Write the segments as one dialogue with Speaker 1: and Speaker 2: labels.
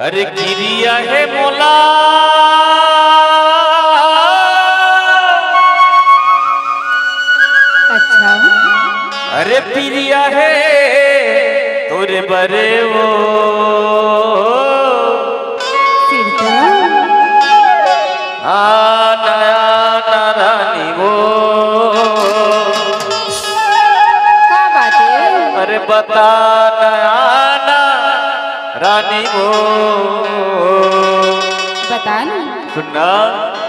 Speaker 1: अरे गिरिया है मोला
Speaker 2: अच्छा
Speaker 1: अरे पिरिया है तोरे बरे वो
Speaker 2: फिर तो
Speaker 1: नया नारानी वो
Speaker 2: क्या बात है।
Speaker 1: अरे बता नया ना रानी वो
Speaker 2: बता ना
Speaker 1: सुनना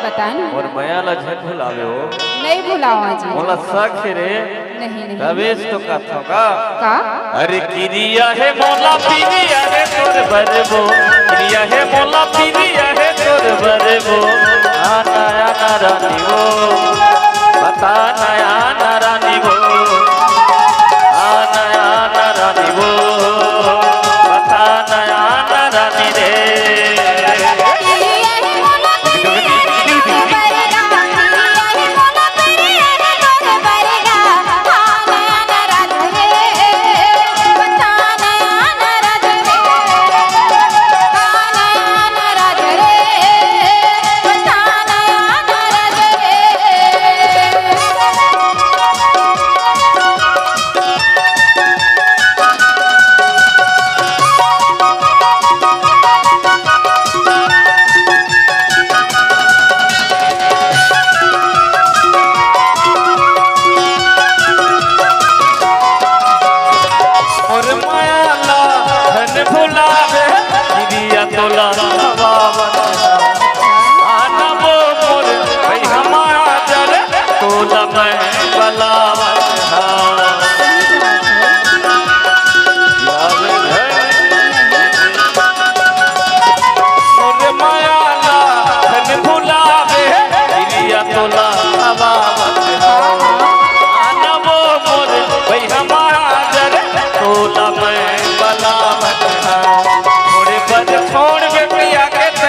Speaker 2: बता ना
Speaker 1: और मया ला झट भुलावे हो
Speaker 2: नहीं भुलाओ जी
Speaker 1: मोला सख रे
Speaker 2: नहीं नहीं
Speaker 1: रवेश तो कथो का
Speaker 2: का
Speaker 1: अरे किरिया है मोला पिरिया है तोर बरबो किरिया है मोला पिरिया है तोर बरबो नया नारानी वो बता नया नारानी वो नया नारानी वो बता नया नारानी रे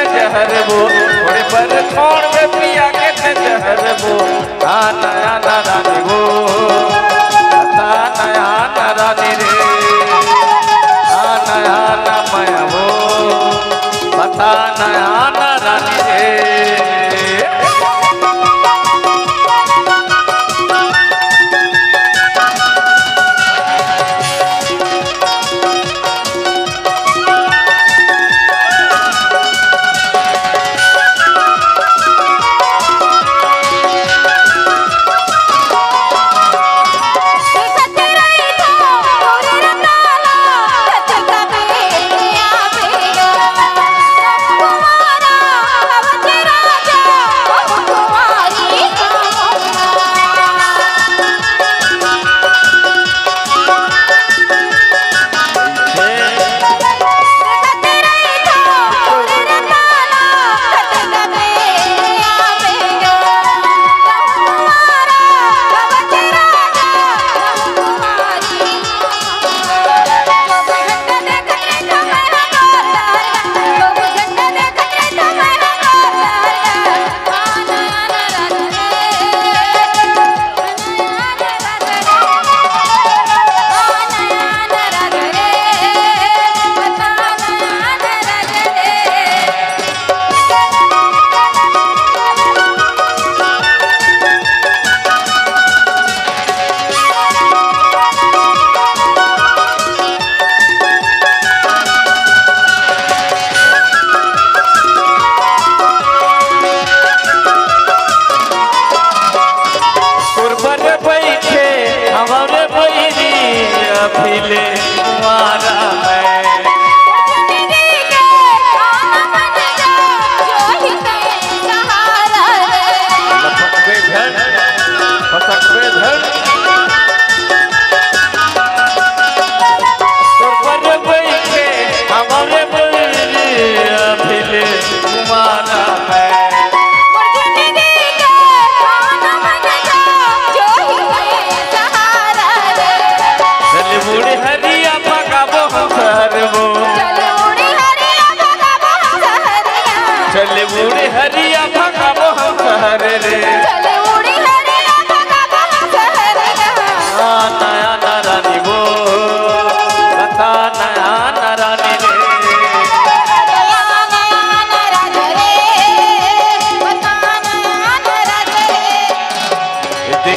Speaker 1: थोड़े पर छोड़ में पिया के जहर वो नया नारानी वो बता नया नारानी रे नया ना माया वो बता नया नारानी रे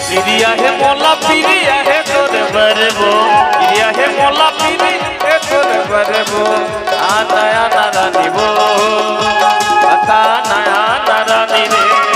Speaker 1: क्रिया है मोला पिरिया है तोर बरबो क्रिया है मोला पिरी है तोर बरबो आ नया नारानी बो बता नया नारानी रे